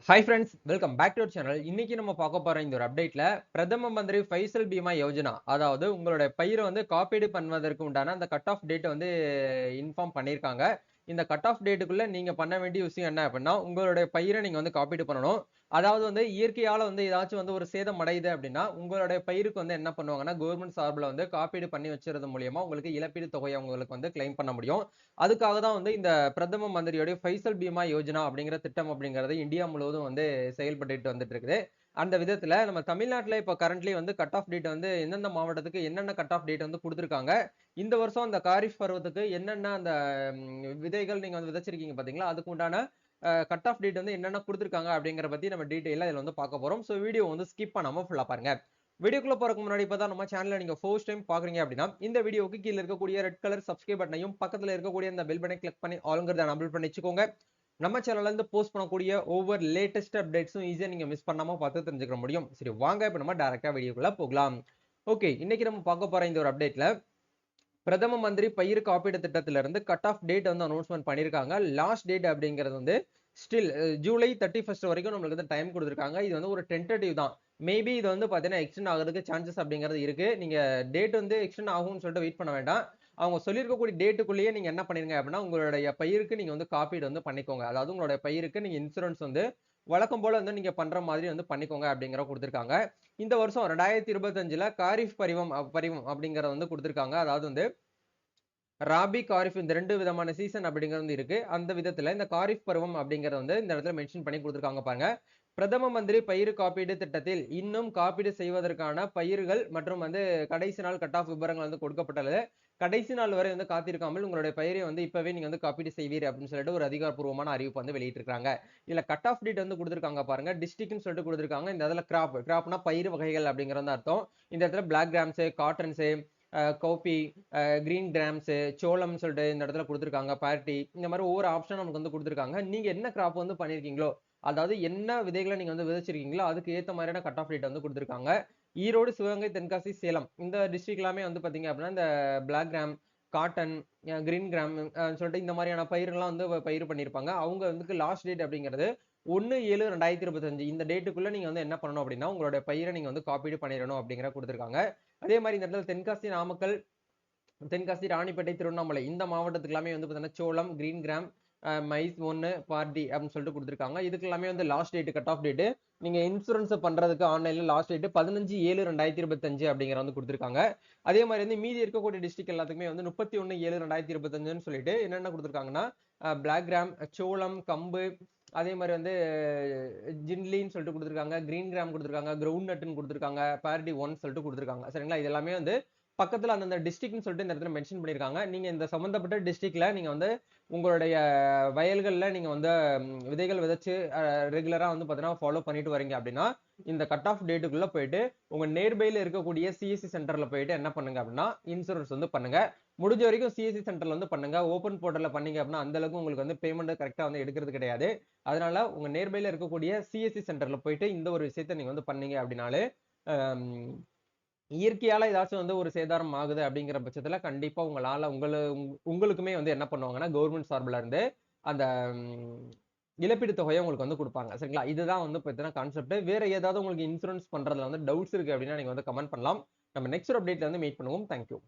Hi friends, welcome back to our channel. இன்னைக்கு நம்ம பார்க்க போற இந்த ஒரு அப்டேட்ல பிரதம மந்திரி ஃபைசல் பீமா யோஜனா, அதாவது உங்களுடைய பயிரை வந்து காப்பீடு பண்ணுவதற்கு உண்டான அந்த கட் ஆஃப் டேட் வந்து இன்ஃபார்ம் பண்ணியிருக்காங்க. இந்த கட் ஆஃப் டேட்டுக்குள்ள நீங்க பண்ண வேண்டிய விஷயம் என்ன அப்படின்னா, உங்களுடைய பயிரை நீங்க வந்து காப்பீடு பண்ணணும். அதாவது வந்து இயற்கையால வந்து ஏதாச்சும் வந்து ஒரு சேதம் அடையுது அப்படின்னா, உங்களுடைய பயிருக்கு வந்து என்ன பண்ணுவாங்கன்னா, கவர்மெண்ட் சார்புல வந்து காப்பீடு பண்ணி வச்சுறது மூலியமா உங்களுக்கு இழப்பீடு தொகையை உங்களுக்கு வந்து கிளைம் பண்ண முடியும். அதுக்காக தான் வந்து இந்த பிரதம மந்திரியோட ஃபைசல் பீமா யோஜனா அப்படிங்கிற திட்டம் அப்படிங்கிறது இந்தியா முழுவதும் வந்து செயல்பட்டுட்டு வந்துட்டு இருக்குது. அந்த விதத்துல நம்ம தமிழ்நாட்டுல இப்ப கரண்ட்லி வந்து கட் ஆஃப் டேட் வந்து எந்தெந்த மாவட்டத்துக்கு என்னென்ன கட் ஆஃப் டேட் வந்து குடுத்திருக்காங்க. இந்த வருஷம் அந்த காரிஃப் பருவத்துக்கு என்னென்ன அந்த விதைகள் நீங்க வந்து விதைச்சிருக்கீங்க பாத்தீங்களா? அதுக்கு உண்டான கட் ஆஃப் டேட் வந்து என்னென்ன குடுத்திருக்காங்க அப்படிங்கிற பத்தி நம்ம டீடைலா இதுல வந்து பார்க்க போறோம். சோ வீடியோ வந்து ஸ்கிப் பண்ணாம ஃபுல்லா பாருங்க. வீடியோக்குள்ள போறதுக்கு முன்னாடி இப்பதான் நம்ம சேனலை நீங்க ஃபர்ஸ்ட் டைம் பாக்குறீங்க அப்படின்னா, இந்த வீடியோவுக்கு கீழ இருக்கக்கூடிய ரெட் கலர் சப்ஸ்கிரைப் பட்டனையும், பக்கத்துல இருக்கக்கூடிய இந்த பெல் பட்டனை கிளிக் பண்ணி ஆல்ங்கிறத எனேபிள் பண்ணி வச்சுக்கோங்க. நம்ம சேனல்ல இருந்து போஸ்ட் பண்ணக்கூடிய ஒவ்வொரு லேட்டஸ்ட் அப்டேட்ஸும் ஈஸியா நீங்க மிஸ் பண்ணாம பார்த்து தெரிஞ்சுக்க முடியும். சரி வாங்க இப்ப நம்ம டைரக்டா வீடியோக்குள்ள போகலாம். ஓகே, இன்னைக்கு நம்ம பார்க்க போற இந்த ஒரு அப்டேட்ல பிரதம மந்திரி பயிர் காப்பீடு திட்டத்திலிருந்து கட் ஆஃப் டேட் வந்து அனௌன்ஸ்மென்ட் பண்ணியிருக்காங்க. லாஸ்ட் டேட் அப்படிங்கிறது வந்து ஸ்டில் ஜூலை 31 வரைக்கும் நம்மளுக்கு வந்து டைம் குடுத்திருக்காங்க. இது வந்து ஒரு டென்டேட்டிவ் தான். மேபி இது வந்து பார்த்தீங்கன்னா, எக்ஸ்டெண்ட் ஆகுறதுக்கு சான்சஸ் அப்படிங்கிறது இருக்கு. நீங்க டேட் வந்து எக்ஸ்டெண்ட் ஆகும்னு சொல்லிட்டு வெயிட் பண்ண வேண்டாம். அவங்க சொல்லியிருக்கக்கூடிய டேட்டுக்குள்ளேயே நீங்க என்ன பண்ணிருங்க அப்படின்னா, உங்களுடைய பயிருக்கு நீங்க வந்து காப்பீடு வந்து பண்ணிக்கோங்க. அதாவது உங்களுடைய பயிருக்கு நீங்க இன்சூரன்ஸ் வந்து வழக்கம் போல வந்து நீங்க பண்ற மாதிரி வந்து பண்ணிக்கோங்க அப்படிங்கிற குடுத்திருக்காங்க. இந்த வருஷம் 2025ல காரிஃப் பருவம் அப்படிங்கிறத வந்து குடுத்திருக்காங்க. அதாவது வந்து ராபி, காரிஃப் இந்த 2 விதமான சீசன் அப்படிங்கிறது வந்து இருக்கு. அந்த விதத்துல இந்த காரிஃப் பருவம் அப்படிங்கிறத வந்து இந்த இடத்துல மென்ஷன் பண்ணி குடுத்திருக்காங்க பாருங்க. பிரதம மந்திரி பயிர் காப்பீடு திட்டத்தில் இன்னும் காப்பீடு செய்வதற்கான பயிர்கள் மற்றும் வந்து கடைசி நாள் கட் ஆஃப் விபரங்கள் வந்து கொடுக்கப்பட்டுள்ளது. கடைசி நாள் வரை வந்து காத்திருக்காமல் உங்களுடைய பயிரை வந்து இப்பவே நீங்க வந்து காப்பீடு செய்வீர் அப்படின்னு சொல்லிட்டு ஒரு அதிகாரப்பூர்வமான அறிவிப்பு வந்து வெளியிட்டிருக்காங்க. இதுல கட் ஆஃப் டேட் வந்து குடுத்திருக்காங்க பாருங்க. டிஸ்ட்ரிக்ட்னு சொல்லிட்டு குடுத்திருக்காங்க. இந்த இடத்துல கிராப்னா பயிர் வகைகள் அப்படிங்கிறது அர்த்தம். இந்த இடத்துல black grams, cottons, cowpea, green grams, சோளம்னு சொல்லிட்டு இந்த இடத்துல குடுத்திருக்காங்க. பார்ட்டி இந்த மாதிரி ஒவ்வொரு ஆப்ஷன் நமக்கு வந்து குடுத்திருக்காங்க. நீங்க என்ன கிராப் வந்து பண்ணியிருக்கீங்களோ, அதாவது என்ன விதைகளை நீங்க வந்து விதைச்சிருக்கீங்களோ அதுக்கு ஏத்த மாதிரியான கட் ஆஃப் ரேட் வந்து குடுத்திருக்காங்க. ஈரோடு, சிவகங்கை, தென்காசி, சேலம் இந்த டிஸ்ட்ரிக்ட் எல்லாமே வந்து பாத்தீங்க அப்படின்னா இந்த black gram, cotton, green gram சொல்லிட்டு இந்த மாதிரியான பயிர்கள்லாம் வந்து பயிர் பண்ணியிருப்பாங்க. அவங்க வந்து லாஸ்ட் டேட் அப்படிங்கிறது 1/7/2025 இந்த டேட்டுக்குள்ள நீங்க வந்து என்ன பண்ணணும் அப்படின்னா, உங்களுடைய பயிரை நீங்க வந்து காப்பீடு பண்ணிடணும் அப்படிங்கிற குடுத்திருக்காங்க. அதே மாதிரி இந்த இடத்துல தென்காசி, நாமக்கல், தென்காசி, ராணிப்பேட்டை, திருவண்ணாமலை இந்த மாவட்டத்துக்கு எல்லாமே வந்து பார்த்தீங்கன்னா சோளம், கிரீன் கிராம், மைஸ் 1 பார்டி அப்படின்னு சொல்லிட்டு கொடுத்திருக்காங்க. இதுக்கு எல்லாமே வந்து last date cut off date நீங்க இன்சூரன்ஸ் பண்றதுக்கு ஆன்லைன்ல லாஸ்ட் டேட் 15/7/2025 அப்படிங்கிற வந்து கொடுத்திருக்காங்க. அதே மாதிரி வந்து மீதி இருக்கக்கூடிய டிஸ்ட்ரிக்ட் எல்லாத்துக்குமே வந்து 31/7/2025 சொல்லிட்டு என்னென்ன கொடுத்திருக்காங்கன்னா, பிளாக் கிராம், சோளம், கம்பு, அதே மாதிரி வந்து ஜின்லின்னு சொல்லிட்டு கொடுத்திருக்காங்க, கிரீன் கிராம் கொடுத்திருக்காங்க, கிரவுண்ட் நட்னு கொடுத்திருக்காங்க, பார்டி 1 சொல்லிட்டு கொடுத்திருக்காங்க. சரிங்களா? இது எல்லாமே வந்து பக்கத்துல அந்தந்த டிஸ்ட்ரிக்ட்னு சொல்லிட்டு இந்த இடத்துல மென்ஷன் பண்ணியிருக்காங்க. நீங்க இந்த சம்பந்தப்பட்ட டிஸ்ட்ரிக்ட்ல நீங்க வந்து உங்களுடைய வயல்கள்ல நீங்க வந்து விதைகள் விதைச்சு ரெகுலரா வந்து பாத்தீங்கன்னா ஃபாலோ பண்ணிட்டு வரீங்க அப்படின்னா, இந்த கட் ஆஃப் டேட்டுக்குள்ள போயிட்டு உங்க நியர்பைல இருக்கக்கூடிய சிஎஸ்சி சென்டர்ல போயிட்டு என்ன பண்ணுங்க அப்படின்னா, இன்சூரன்ஸ் வந்து பண்ணுங்க. முடிஞ்ச வரைக்கும் சிஎஸ்சி சென்டர்ல வந்து பண்ணுங்க. ஓப்பன் போர்ட்டல்ல பண்ணீங்க அப்படின்னா அந்த அளவுக்கு உங்களுக்கு வந்து பேமெண்ட் கரெக்டா வந்து எடுக்கிறது கிடையாது. அதனால உங்க நியர்பைல இருக்கக்கூடிய சிஎஸ்சி சென்டர்ல போயிட்டு இந்த ஒரு விஷயத்த நீங்க வந்து பண்ணீங்க அப்படின்னாலே, அம் இயற்கையால ஏதாச்சும் வந்து ஒரு சேதாரம் ஆகுது அப்படிங்கிற பட்சத்துல கண்டிப்பா உங்களுக்குமே வந்து என்ன பண்ணுவாங்கன்னா, கவர்மெண்ட் சார்புல இருந்து அந்த ம் இழப்பீடு தொகையை உங்களுக்கு வந்து குடுப்பாங்க. சரிங்களா? இதுதான் வந்து பாத்தீங்கன்னா கான்செப்ட். வேற ஏதாவது உங்களுக்கு இன்சூரன்ஸ் பண்றதுல வந்து டவுட்ஸ் இருக்கு அப்படின்னா நீங்க வந்து கமெண்ட் பண்ணலாம். நம்ம நெக்ஸ்ட் ஒரு அப்டேட்ல வந்து மீட் பண்ணுவோம். Thank you.